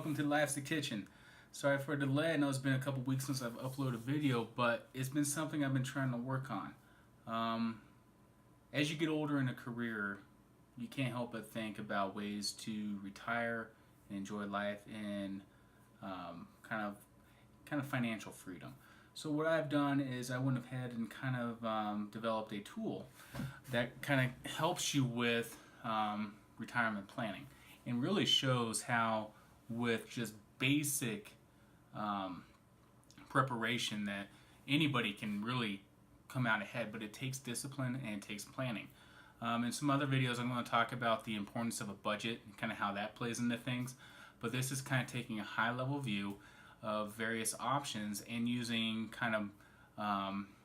welcome to Life's the Kitchen. Sorry for the delay. I know it's been a couple weeks since I've uploaded a video, but it's been something I've been trying to work on. As you get older in a career, you can't help but think about ways to retire and enjoy life in kind of financial freedom. So what I've done is I went ahead and developed a tool that kind of helps you with retirement planning and really shows how with just basic preparation that anybody can really come out ahead, but it takes discipline and it takes planning. In some other videos I'm going to talk about the importance of a budget and kind of how that plays into things, but this is kind of taking a high level view of various options and using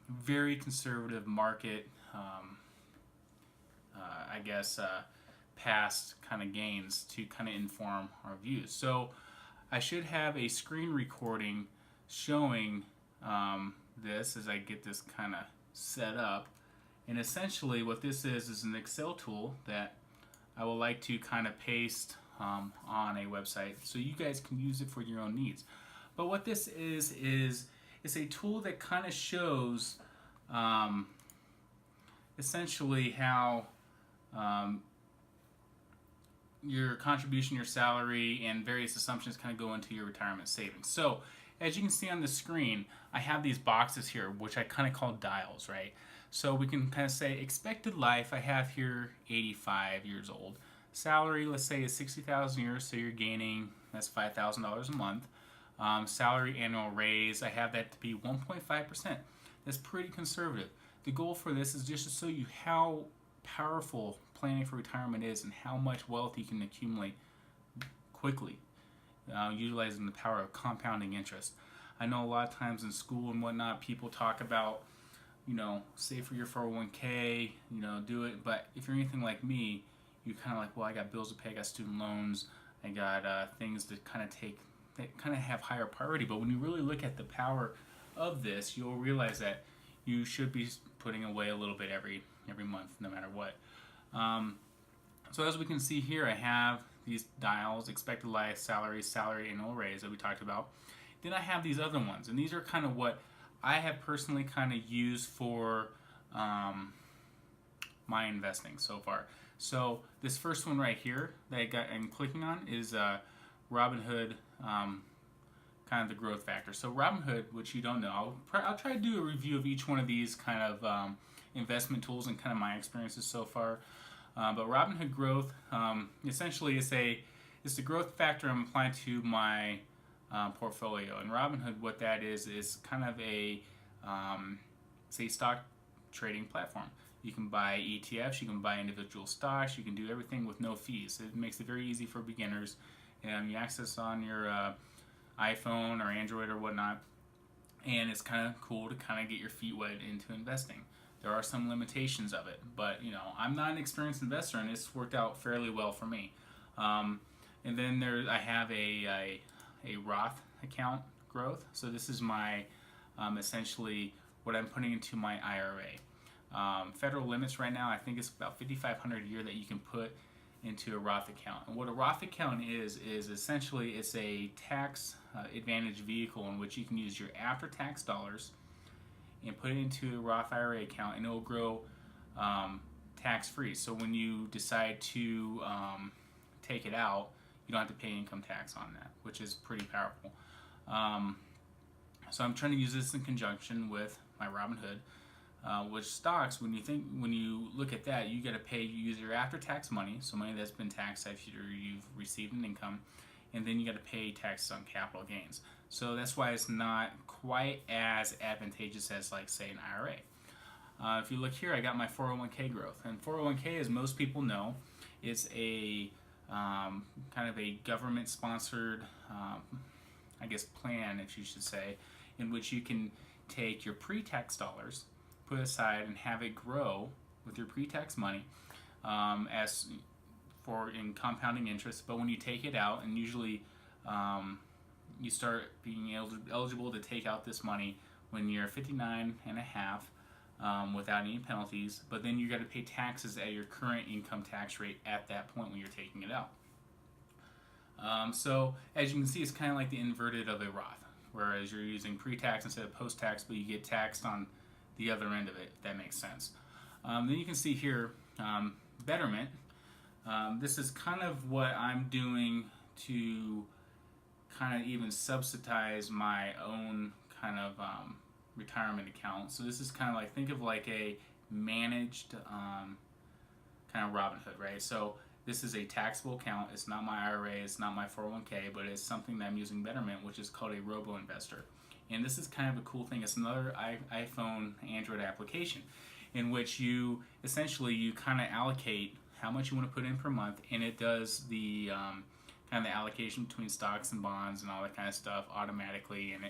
very conservative market past kind of gains to kind of inform our views. So I should have a screen recording showing this as I get this kind of set up. And essentially what this is an Excel tool that I would like to kind of paste on a website so you guys can use it for your own needs. But what this is it's a tool that kind of shows essentially how your contribution, your salary, and various assumptions kind of go into your retirement savings. So as you can see on the screen, I have these boxes here, which I kind of call dials, right? So we can kind of say expected life, I have here 85 years old. Salary, let's say, is 60,000 a year, so you're gaining, that's $5,000 a month. Salary annual raise, I have that to be 1.5%. That's pretty conservative. The goal for this is just to show you how powerful planning for retirement is and how much wealth you can accumulate quickly, utilizing the power of compounding interest. I know a lot of times in school and whatnot, people talk about, save for your 401k, do it. But if you're anything like me, you kind of like, well, I got bills to pay, I got student loans, I got things to kind of have higher priority. But when you really look at the power of this, you'll realize that you should be putting away a little bit every month, no matter what. So as we can see here, I have these dials: expected life, salary, annual raise that we talked about. Then I have these other ones, and these are kind of what I have personally kind of used for my investing so far. So this first one right here that I'm clicking on is Robinhood, kind of the growth factor. So Robinhood, which you don't know, I'll try to do a review of each one of these kind of investment tools and kind of my experiences so far. But Robinhood Growth, essentially it's the growth factor I'm applying to my portfolio. And Robinhood, what that is kind of it's a stock trading platform. You can buy ETFs, you can buy individual stocks, you can do everything with no fees. It makes it very easy for beginners. And you access on your iPhone or Android or whatnot. And it's kind of cool to kind of get your feet wet into investing. There are some limitations of it, but I'm not an experienced investor, and it's worked out fairly well for me. And then I have a Roth account growth. So this is my essentially what I'm putting into my IRA. Federal limits right now, I think it's about $5,500 a year that you can put into a Roth account. And what a Roth account is essentially it's a tax advantage vehicle in which you can use your after-tax dollars and put it into a Roth IRA account, and it will grow tax-free. So when you decide to take it out, you don't have to pay income tax on that, which is pretty powerful. So I'm trying to use this in conjunction with my Robinhood, which stocks, when you look at that, you got to use your after-tax money, so money that's been taxed after you've received an income, and then you got to pay taxes on capital gains. So that's why it's not quite as advantageous as, like, say, an IRA. If you look here, I got my 401k growth. And 401k, as most people know, is a kind of a government-sponsored, plan, if you should say, in which you can take your pre-tax dollars, put aside, and have it grow with your pre-tax money in compounding interest. But when you take it out, and usually you start being eligible to take out this money when you're 59 and a half without any penalties, but then you got to pay taxes at your current income tax rate at that point when you're taking it out. So as you can see, it's kind of like the inverted of a Roth, whereas you're using pre-tax instead of post-tax, but you get taxed on the other end of it, if that makes sense. Then you can see here, Betterment. This is kind of what I'm doing to kind of even subsidize my own kind of retirement account. So this is kind of like, think of like a managed kind of Robinhood, right? So this is a taxable account. It's not my IRA, it's not my 401k, but it's something that I'm using Betterment, which is called a robo-investor. And this is kind of a cool thing. It's another iPhone, Android application in which you essentially you kind of allocate how much you want to put in per month, and it does the kind of the allocation between stocks and bonds and all that kind of stuff automatically, and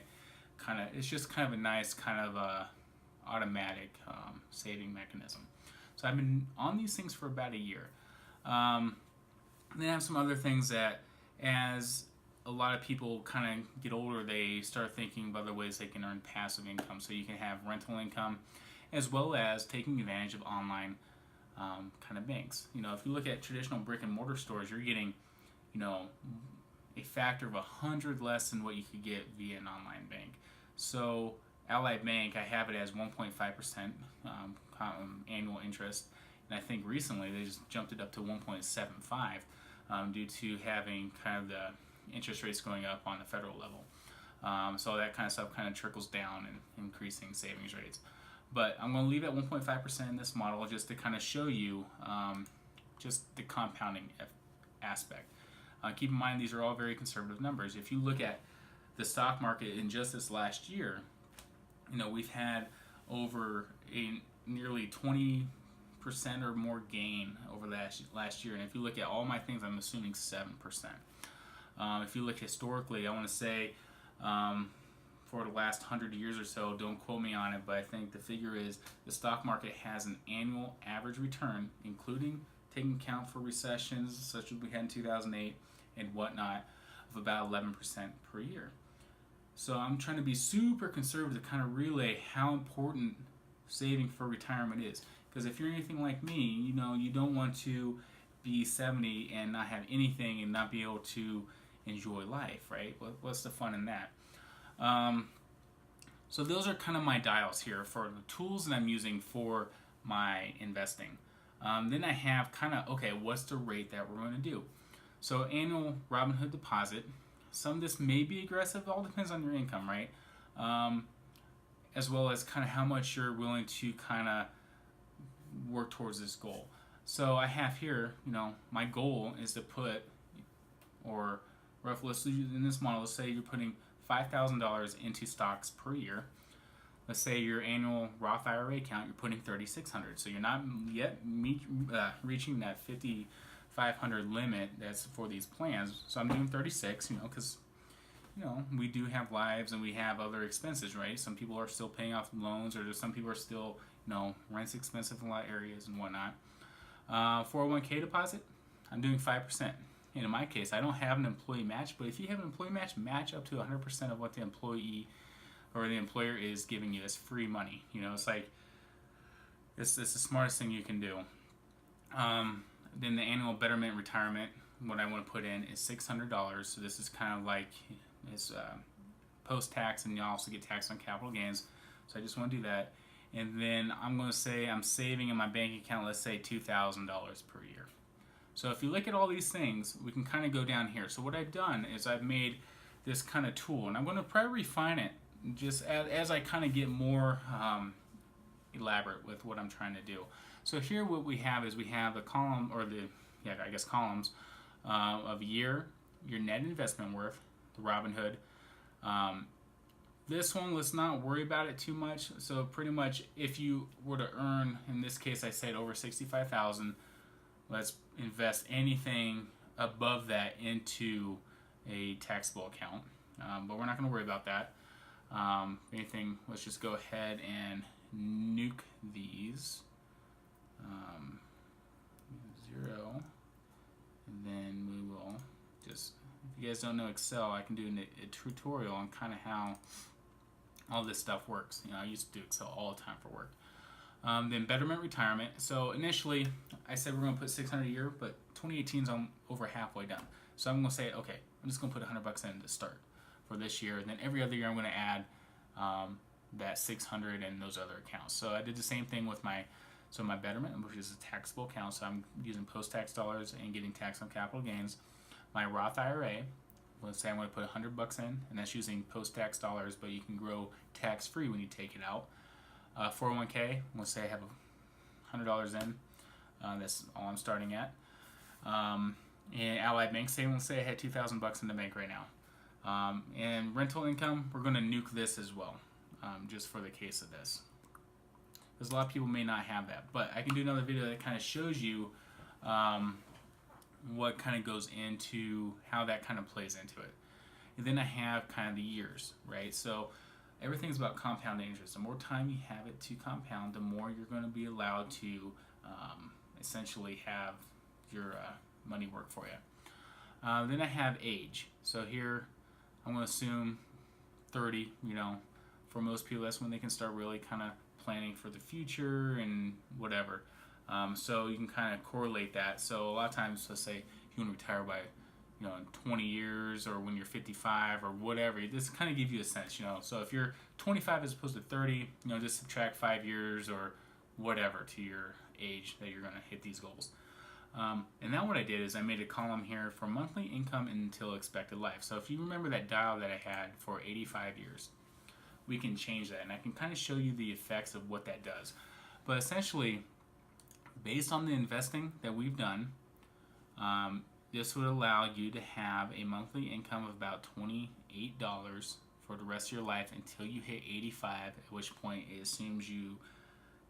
it's just kind of a nice kind of automatic saving mechanism. So I've been on these things for about a year. Then I have some other things that, as a lot of people kind of get older, they start thinking of other ways they can earn passive income. So you can have rental income, as well as taking advantage of online kind of banks. You know, if you look at traditional brick and mortar stores, you're getting, you know, a factor of 100 less than what you could get via an online bank. So Ally Bank, I have it as 1.5% annual interest, and I think recently they just jumped it up to 1.75 due to having kind of the interest rates going up on the federal level. So that kind of stuff kind of trickles down and increasing savings rates. But I'm going to leave it at 1.5% in this model just to kind of show you just the compounding aspect. Keep in mind these are all very conservative numbers. If you look at the stock market in just this last year, you know, we've had over a nearly 20% or more gain over last year. And if you look at all my things, I'm assuming 7%. If you look historically, I want to say for the last 100 years or so, don't quote me on it, but I think the figure is the stock market has an annual average return, including taking account for recessions such as we had in 2008 and whatnot, of about 11% per year. So I'm trying to be super conservative to kind of relay how important saving for retirement is. Because if you're anything like me, you know, you don't want to be 70 and not have anything and not be able to enjoy life, right? What's the fun in that? So those are kind of my dials here for the tools that I'm using for my investing. Then I have kind of, okay, what's the rate that we're going to do? So annual Robinhood deposit. Some of this may be aggressive. It all depends on your income, right? As well as kind of how much you're willing to kind of work towards this goal. So I have here, you know, my goal is to put, or roughly, in this model, let's say you're putting $5,000 into stocks per year. Let's say your annual Roth IRA account, you're putting $3,600. So you're not yet reaching that $5,500 limit that's for these plans. So I'm doing 36, you know, because, you know, we do have lives and we have other expenses, right? Some people are still paying off loans, or some people are still, you know, rent's expensive in a lot of areas and whatnot. 401k deposit, I'm doing 5%. And in my case, I don't have an employee match, but if you have an employee match up to 100% of what the employee or the employer is giving you as free money. You know, it's like, it's the smartest thing you can do. Then the annual Betterment retirement, what I want to put in is $600. So this is kind of like, it's post-tax, and you also get taxed on capital gains. So I just want to do that. And then I'm going to say I'm saving in my bank account, let's say $2,000 per year. So if you look at all these things, we can kind of go down here. So what I've done is I've made this kind of tool, and I'm going to probably refine it just as I kind of get more elaborate with what I'm trying to do. So here what we have is we have the column, or columns of year, your net investment worth, the Robinhood. This one, let's not worry about it too much. So pretty much if you were to earn, in this case I said over $65,000, let's invest anything above that into a taxable account. But we're not going to worry about that. Anything, let's just go ahead and nuke these. 0. And then we will just, if you guys don't know Excel, I can do a tutorial on kind of how all this stuff works. You know, I used to do Excel all the time for work. Then Betterment retirement. So initially, I said we're going to put $600 a year, but 2018 is over halfway done. So I'm going to say, okay, I'm just going to put $100 in to start for this year. And then every other year I'm going to add that 600 and those other accounts. So I did the same thing with my Betterment, which is a taxable account. So I'm using post-tax dollars and getting tax on capital gains. My Roth IRA, let's say I'm going to put $100 in, and that's using post-tax dollars, but you can grow tax-free when you take it out. 401k, let's say I have $100 in. That's all I'm starting at. And Allied Bank savings, let's say I had $2,000 in the bank right now. And rental income, we're going to nuke this as well, just for the case of this. Because a lot of people may not have that. But I can do another video that kind of shows you what kind of goes into how that kind of plays into it. And then I have kind of the years, right? So everything's about compound interest. The more time you have it to compound, the more you're going to be allowed to essentially have your money work for you. Then I have age. So here I'm going to assume 30. For most people, that's when they can start really kind of planning for the future and whatever. So you can kind of correlate that. So a lot of times, let's say you want to retire by, in 20 years or when you're 55 or whatever. This kind of gives you a sense, So if you're 25 as opposed to 30, just subtract 5 years or whatever to your age that you're going to hit these goals. And now what I did is I made a column here for monthly income until expected life. So if you remember that dial that I had for 85 years, we can change that. And I can kind of show you the effects of what that does. But essentially, based on the investing that we've done, this would allow you to have a monthly income of about $28 for the rest of your life until you hit 85, at which point it assumes you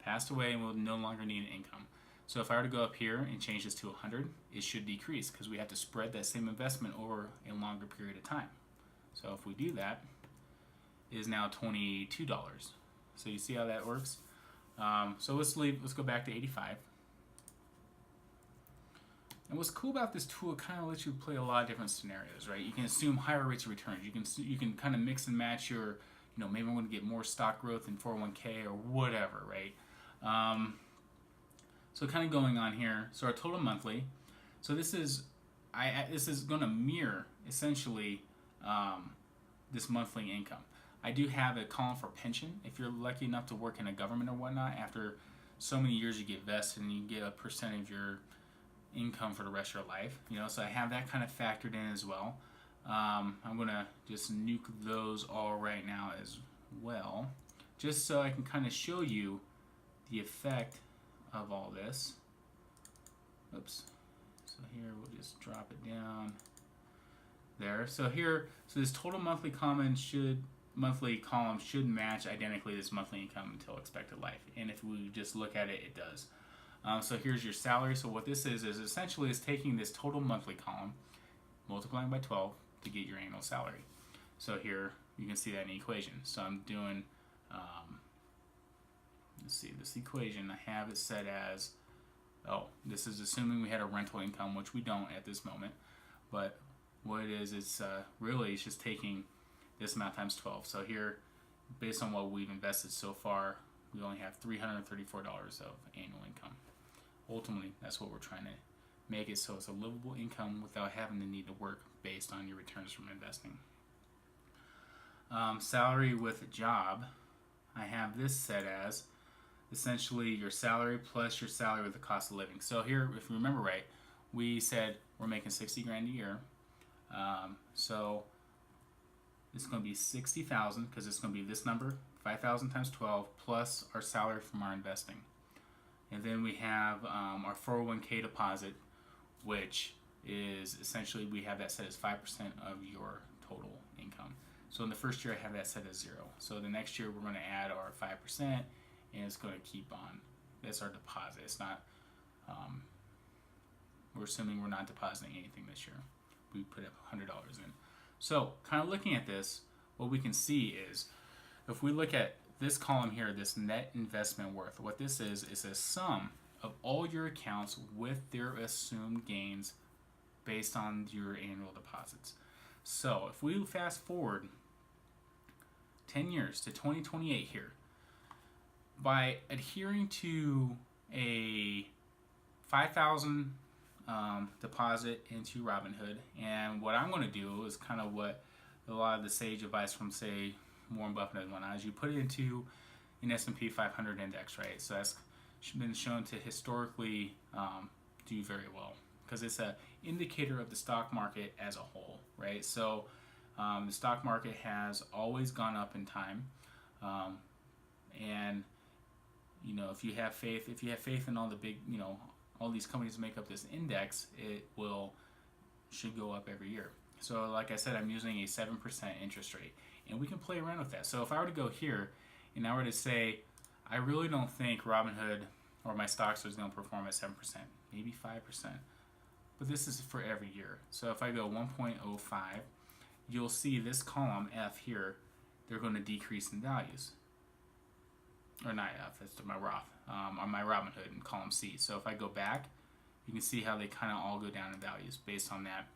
passed away and will no longer need an income. So if I were to go up here and change this to 100, it should decrease because we have to spread that same investment over a longer period of time. So if we do that, it is now $22. So you see how that works? So let's go back to 85. And what's cool about this tool, it kind of lets you play a lot of different scenarios, right? You can assume higher rates of returns. You can kind of mix and match your, maybe I'm going to get more stock growth in 401k or whatever, right? So kind of going on here. So our total monthly. So this is going to mirror essentially this monthly income. I do have a column for pension. If you're lucky enough to work in a government or whatnot, after so many years you get vested and you get a percentage of your income for the rest of your life. So I have that kind of factored in as well. I'm going to just nuke those all right now as well, just so I can kind of show you the effect of all this. Oops. So here we'll just drop it down there. So this total monthly column should match identically this monthly income until expected life. And if we just look at it, it does. So here's your salary. So what this is essentially taking this total monthly column, multiplying by 12 to get your annual salary. So here you can see that in the equation. So I'm doing, let's see, this equation, I have it set as, this is assuming we had a rental income, which we don't at this moment. But what it is, it's really it's just taking this amount times 12. So here, based on what we've invested so far, we only have $334 of annual income. Ultimately, that's what we're trying to make it so it's a livable income without having the need to work based on your returns from investing. Salary with a job, I have this set as essentially your salary plus your salary with the cost of living. So here, if you remember right, we said we're making $60,000 a year. So it's going to be $60,000 because it's going to be this number, 5,000 times 12 plus our salary from our investing. And then we have our 401k deposit, which is essentially we have that set as 5% of your total income. So in the first year I have that set as 0. So the next year we're going to add our 5% and it's going to keep on. That's our deposit. It's not, we're assuming we're not depositing anything this year. We put up $100 in. So kind of looking at this, what we can see is if we look at this column here, this net investment worth, what this is a sum of all your accounts with their assumed gains based on your annual deposits. So if we fast forward 10 years to 2028 here, by adhering to a 5,000 deposit into Robinhood. And what I'm going to do is kind of what a lot of the sage advice from, say, Warren Buffett and whatnot, is you put it into an S&P 500 index, right? So that's been shown to historically do very well because it's an indicator of the stock market as a whole, right? So the stock market has always gone up in time, and if you have faith in all the big, all these companies that make up this index, it should go up every year. So like I said, I'm using a 7% interest rate, and we can play around with that. So if I were to go here and I were to say, I really don't think Robinhood or my stocks is going to perform at 7%, maybe 5%, but this is for every year. So if I go 1.05, you'll see this column F here, they're going to decrease in values. Or not F, that's my Roth, on my Robinhood in column C. So if I go back, you can see how they kind of all go down in values based on that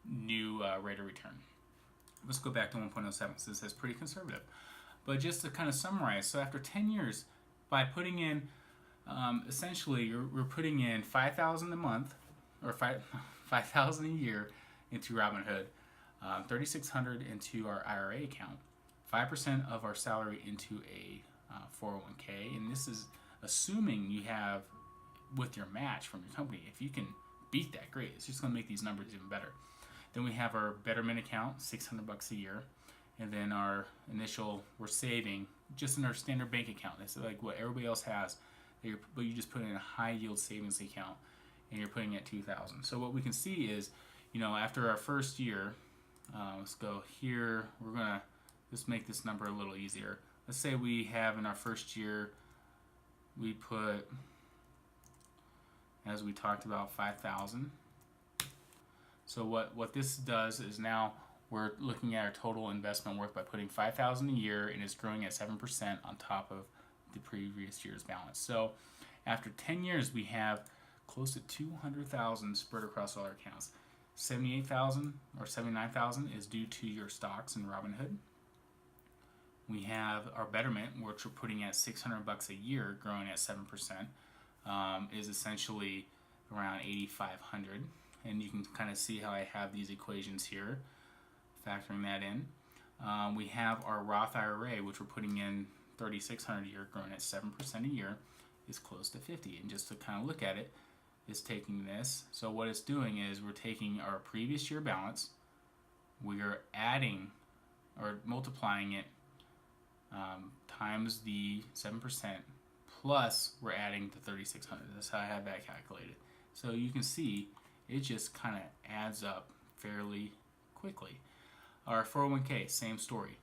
new rate of return. Let's go back to 1.07 since that's pretty conservative. But just to kind of summarize, so after 10 years, by putting in, essentially, we're putting in $5,000 a month, or $5,000 a year into Robinhood, $3,600 into our IRA account, 5% of our salary into a 401k, and this is assuming you have with your match from your company. If you can beat that, great. It's just going to make these numbers even better. Then we have our Betterment account, $600 a year, and then our initial, we're saving just in our standard bank account. It's like what everybody else has, but you just put in a high yield savings account, and you're putting at $2,000. So what we can see is, after our first year, let's go here. We're gonna just make this number a little easier. Let's say we have in our first year, we put, as we talked about, 5,000. So what this does is now we're looking at our total investment worth by putting 5,000 a year, and it's growing at 7% on top of the previous year's balance. So after 10 years, we have close to 200,000 spread across all our accounts. 78,000 or 79,000 is due to your stocks in Robinhood. We have our Betterment, which we're putting at $600 a year, growing at 7%, is essentially around 8,500. And you can kind of see how I have these equations here, factoring that in. We have our Roth IRA, which we're putting in $3,600 a year, growing at 7% a year, is close to 50. And just to kind of look at it, is taking this. So what it's doing is we're taking our previous year balance, we are adding or multiplying it times the 7%, plus we're adding the 3,600. That's how I have that calculated. So you can see it just kind of adds up fairly quickly. Our 401k, same story.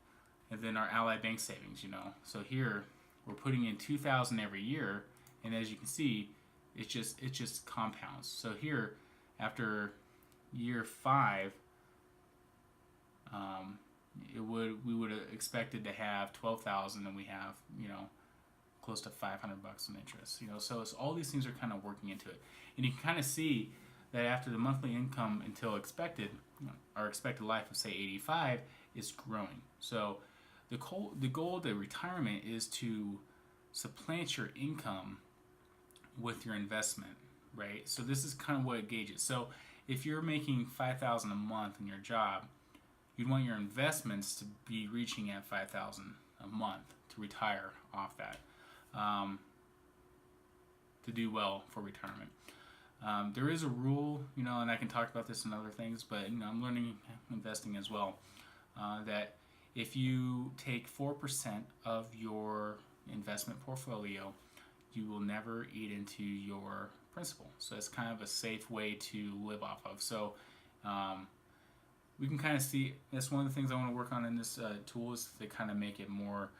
And then our Ally Bank savings, So here we're putting in $2,000 every year, and as you can see, it just compounds. So here, after year 5, we would have expected to have 12,000, and we have close to $500 in interest. So it's, all these things are kind of working into it, and you can kind of see that after the monthly income until expected, our expected life of say 85 is growing. So the goal of the retirement is to supplant your income with your investment, right? So this is kind of what it gauges. So if you're making $5,000 a month in your job, you'd want your investments to be reaching at $5,000 a month to retire off that, to do well for retirement. There is a rule, and I can talk about this in other things, but I'm learning investing as well, that if you take 4% of your investment portfolio, you will never eat into your principal. So it's kind of a safe way to live off of. So we can kind of see, that's one of the things I want to work on in this tool, is to kind of make it more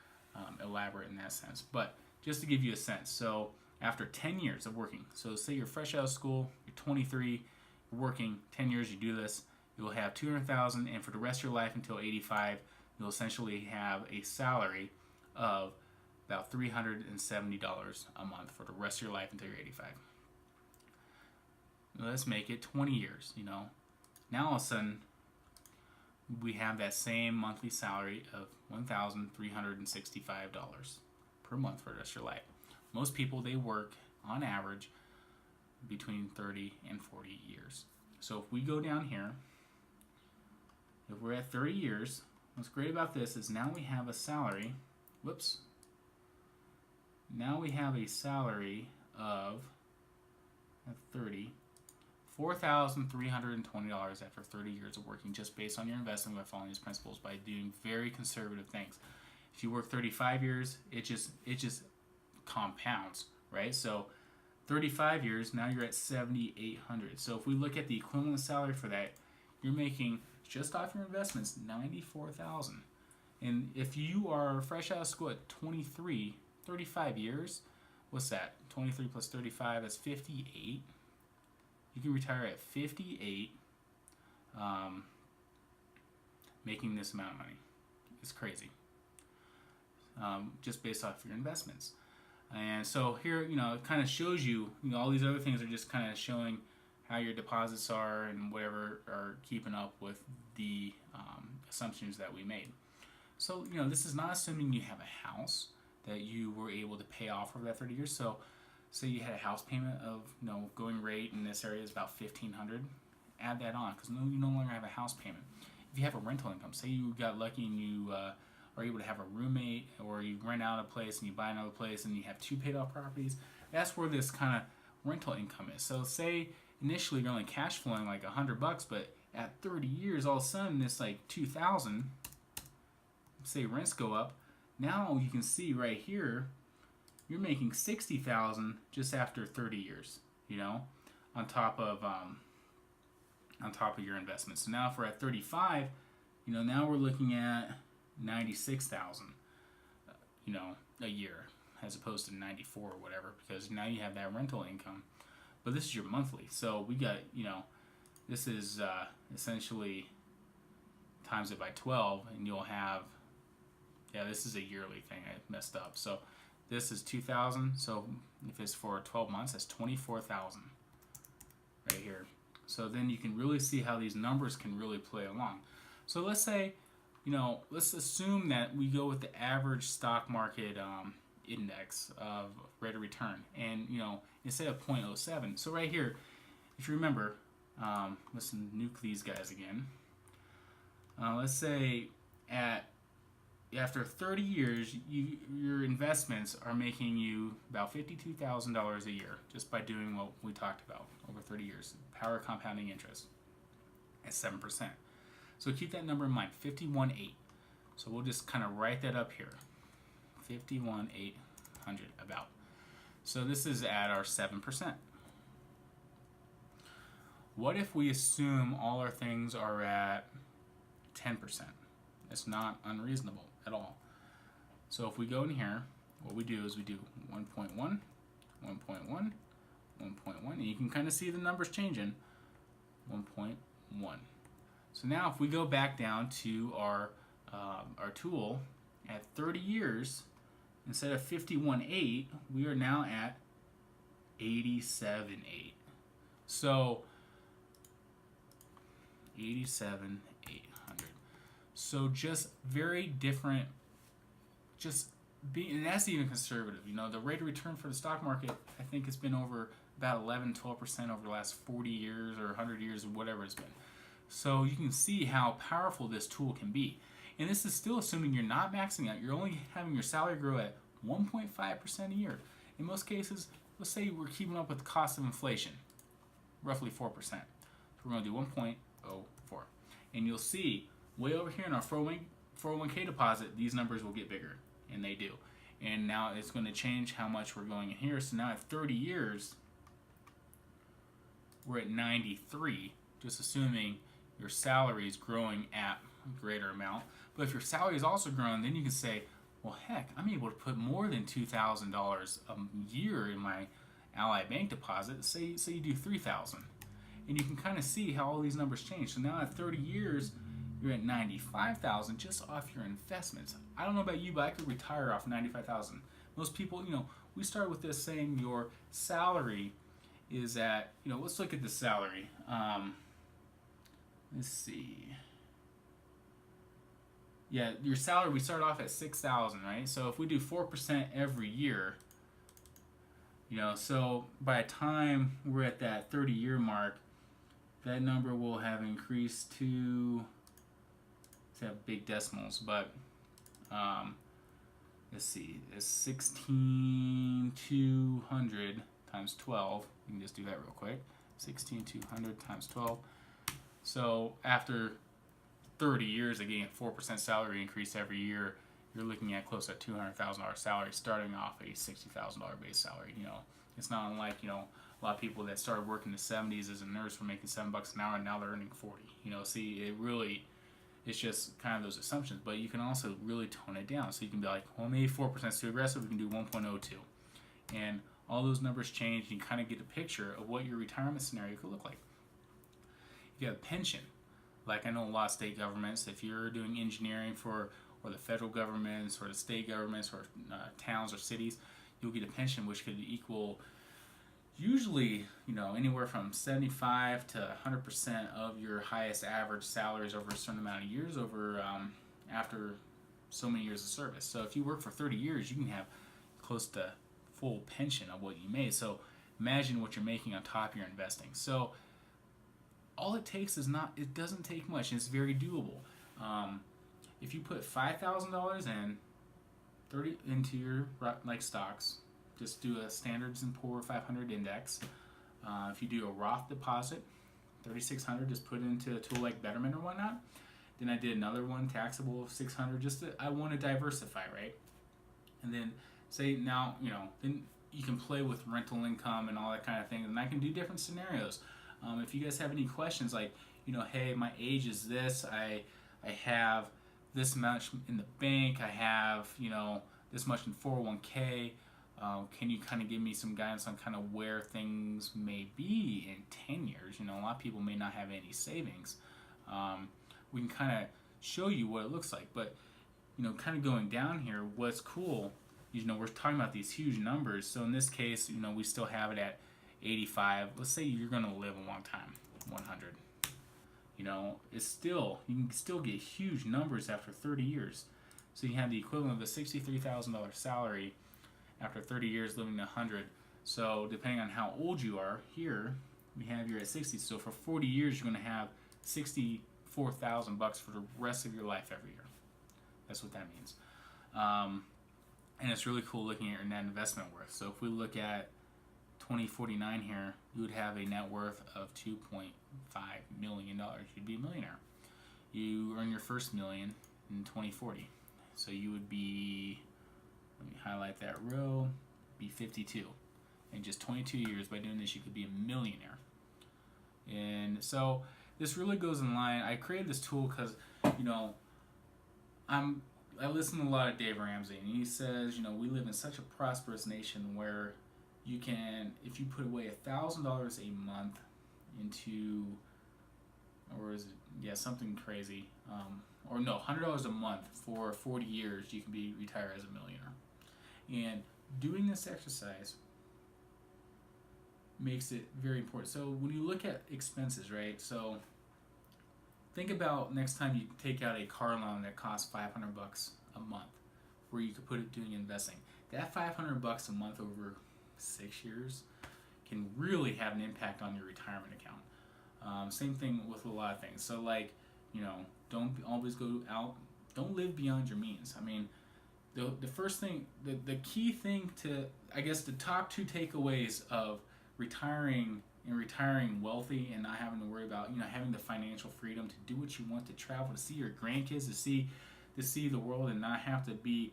elaborate in that sense. But just to give you a sense, so after 10 years of working, so say you're fresh out of school, you're 23, you're working 10 years, you do this, you'll have $200,000, and for the rest of your life until 85, you'll essentially have a salary of about $370 a month for the rest of your life until you're 85. Let's make it 20 years, Now all of a sudden, we have that same monthly salary of $1,365 per month for the rest of your life. Most people, they work on average between 30 and 40 years. So if we go down here, if we're at 30 years, what's great about this is now we have a salary, whoops, now we have a salary of, at 30, $4,320 after 30 years of working, just based on your investment by following these principles, by doing very conservative things. If you work 35 years, it just compounds, right? So 35 years, now you're at 7,800. So if we look at the equivalent salary for that, you're making, just off your investments, 94,000. And if you are fresh out of school at 23, 35 years, what's that? 23 plus 35, that's 58. You can retire at 58, making this amount of money. It's crazy. Just based off your investments. And so here, it kind of shows you, all these other things are just kind of showing how your deposits are and whatever are keeping up with the assumptions that we made. So, this is not assuming you have a house that you were able to pay off over that 30 years. So, say you had a house payment of, going rate in this area is about $1,500. Add that on, because you no longer have a house payment. If you have a rental income, say you got lucky and you are able to have a roommate, or you rent out a place and you buy another place and you have 2 paid off properties, that's where this kind of rental income is. So say initially you're only cash flowing like $100, but at 30 years, all of a sudden it's like 2,000. Say rents go up. Now you can see right here, you're making 60,000 just after 30 years. On top of your investments. So now if we're at 35, now we're looking at 96,000, a year, as opposed to 94 or whatever, because now you have that rental income. But this is your monthly. So we got, this is essentially times it by 12, and you'll have, this is a yearly thing. I messed up. So this is 2,000. So if it's for 12 months, that's 24,000 right here. So then you can really see how these numbers can really play along. So let's say, let's assume that we go with the average stock market index of rate of return, and instead of 0.07. So right here, if you remember, let's nuke these guys again. Let's say after 30 years, your investments are making you about $52,000 a year just by doing what we talked about over 30 years. Power compounding interest at 7%. So keep that number in mind, 51,800. So we'll just kind of write that up here, 51,800 about. So this is at our 7%. What if we assume all our things are at 10%? It's not unreasonable at all. So if we go in here, what we do is we do 1.1, 1.1, 1.1, and you can kind of see the numbers changing, 1.1. So now if we go back down to our tool at 30 years, instead of 51.8, we are now at 87.8. So 87,800. So just very different, and that's even conservative. The rate of return for the stock market, I think it's been over about 11-12% over the last 40 years or 100 years or whatever it's been. So you can see how powerful this tool can be. And this is still assuming you're not maxing out. You're only having your salary grow at 1.5% a year. In most cases, let's say we're keeping up with the cost of inflation, roughly 4%. So we're going to do 1.04. And you'll see way over here in our 401k deposit, these numbers will get bigger, and they do. And now it's going to change how much we're going in here. So now at 30 years, we're at 93, just assuming your salary is growing at a greater amount. But if your salary is also growing, then you can say, well, heck, I'm able to put more than $2,000 a year in my Ally Bank deposit. Say you do $3,000. And you can kind of see how all these numbers change. So now at 30 years, you're at 95,000 just off your investments. I don't know about you, but I could retire off 95,000. Most people, we start with this saying your salary is at, let's look at the salary. Let's see. Yeah, your salary, we start off at 6,000, right? So if we do 4% every year, So by the time we're at that 30-year mark, that number will have increased to, let's have big decimals, but um, let's see, it's 16,200 times 12. You can just do that real quick. 16,200 times 12. So after 30 years of getting a 4% salary increase every year, you're looking at close to $200,000 salary starting off a $60,000 base salary. It's not unlike, a lot of people that started working in the 70s as a nurse were making $7 an hour and now they're earning 40. See, it's just kind of those assumptions, but you can also really tone it down. So you can be like, well, maybe 4% is too aggressive, we can do 1.02. And all those numbers change, and you kind of get a picture of what your retirement scenario could look like. You have a pension. Like I know a lot of state governments, if you're doing engineering or the federal governments or the state governments or towns or cities, you'll get a pension which could equal usually, anywhere from 75 to 100% of your highest average salaries over a certain amount of years after so many years of service. So if you work for 30 years, you can have close to full pension of what you made. So imagine what you're making on top of your investing. So all it takes it doesn't take much, and it's very doable. If you put $5,000 into your stocks, just do a Standards and Poor 500 index. If you do a Roth deposit, $3,600, just put it into a tool like Betterment or whatnot. Then I did another one, taxable of $600. I want to diversify, right? And then say now, then you can play with rental income and all that kind of thing. And I can do different scenarios. If you guys have any questions, like, hey, my age is this, I have this much in the bank, I have, this much in 401k, can you kind of give me some guidance on kind of where things may be in 10 years? A lot of people may not have any savings. We can kind of show you what it looks like, but, kind of going down here, what's cool, we're talking about these huge numbers. So in this case, we still have it at 85. Let's say you're going to live a long time, 100. You can still get huge numbers after 30 years. So you have the equivalent of a $63,000 salary after 30 years living 100. So depending on how old you are, here we have you at 60. So for 40 years, you're going to have $64,000 for the rest of your life every year. That's what that means. And it's really cool looking at your net investment worth. So if we look at 2049 here, you would have a net worth of $2.5 million. You'd be a millionaire. You earn your first million in 2040. So you would be, let me highlight that row, be 52. In just 22 years, by doing this, you could be a millionaire. And so this really goes in line. I created this tool because, I listen to a lot of Dave Ramsey, and he says, we live in such a prosperous nation where you can, if you put away $1,000 a month into, or is it, yeah, something crazy, or no, $100 a month for 40 years, you can be retired as a millionaire. And doing this exercise makes it very important. So when you look at expenses, right? So think about next time you take out a car loan that costs $500 a month, where you could put it doing investing. That $500 a month over 6 years can really have an impact on your retirement account. Same thing with a lot of things. So don't always go out. Don't live beyond your means. I mean, the first thing, the key thing to, I guess, the top two takeaways of retiring wealthy and not having to worry about, having the financial freedom to do what you want, to travel, to see your grandkids, to see the world, and not have to be,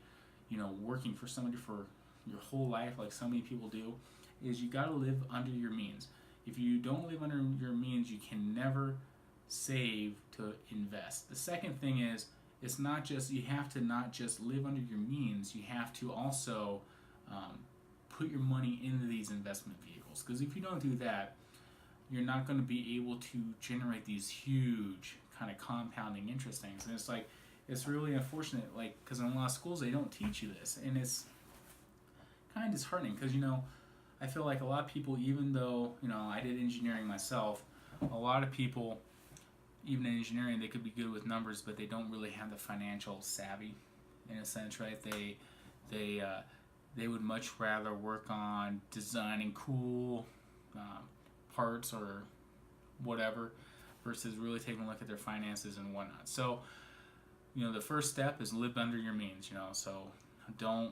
working for somebody for your whole life like so many people do, is you got to live under your means. If you don't live under your means, you can never save to invest. The second thing is, you have to not just live under your means, you have to also put your money into these investment vehicles. Because if you don't do that, you're not going to be able to generate these huge kind of compounding interest things. And it's really unfortunate, because in a lot of schools they don't teach you this, and it's kind of disheartening because, I feel like a lot of people, even though, I did engineering myself, a lot of people, even in engineering, they could be good with numbers, but they don't really have the financial savvy, in a sense, right? they would much rather work on designing cool parts or whatever versus really taking a look at their finances and whatnot. So, the first step is live under your means. So don't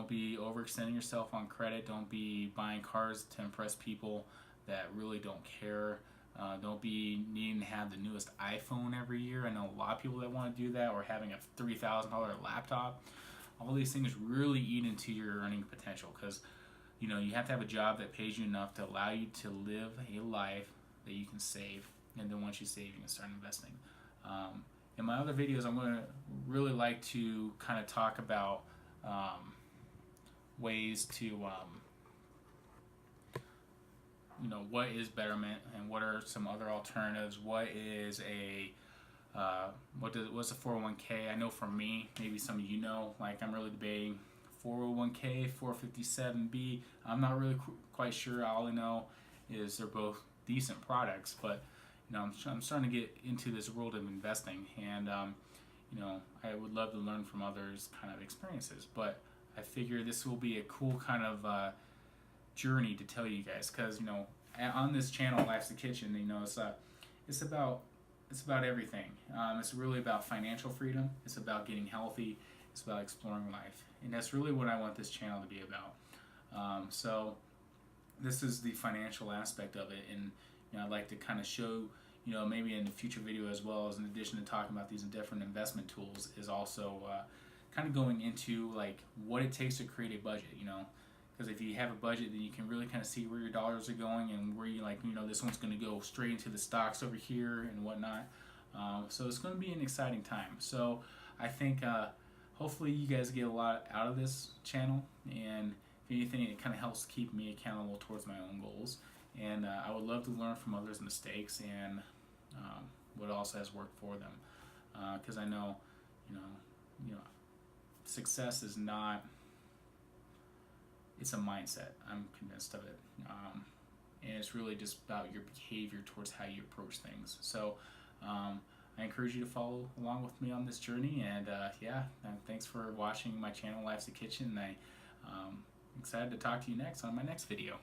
be overextending yourself on credit. Don't be buying cars to impress people that really don't care. Don't be needing to have the newest iPhone every year. I know a lot of people that want to do that, or having a $3,000 laptop. All these things really eat into your earning potential, because you have to have a job that pays you enough to allow you to live a life that you can save, and then once you save, you can start investing. In my other videos, I'm going to really like to kind of talk about ways to what is Betterment and what are some other alternatives. What is what's a 401k? I know for me, maybe some of like I'm really debating 401k, 457b. I'm not really quite sure. All I know is they're both decent products, but I'm starting to get into this world of investing, and I would love to learn from others' kind of experiences. But I figure this will be a cool kind of journey to tell you guys, because on this channel, Life's the Kitchen, it's about everything. It's really about financial freedom. It's about getting healthy. It's about exploring life, and that's really what I want this channel to be about. So this is the financial aspect of it, and I'd like to kind of show, maybe in the future video, as well as in addition to talking about these different investment tools, is also kind of going into like what it takes to create a budget. Because if you have a budget, then you can really kind of see where your dollars are going, and where you this one's going to go straight into the stocks over here and whatnot. So it's going to be an exciting time. So I think hopefully you guys get a lot out of this channel, and if anything, it kind of helps keep me accountable towards my own goals. And I would love to learn from others' mistakes and what also has worked for them, because I know, success is not. It's a mindset. I'm convinced of it, and it's really just about your behavior towards how you approach things. So I encourage you to follow along with me on this journey, and thanks for watching my channel, Life's the Kitchen. And I'm excited to talk to you next on my next video.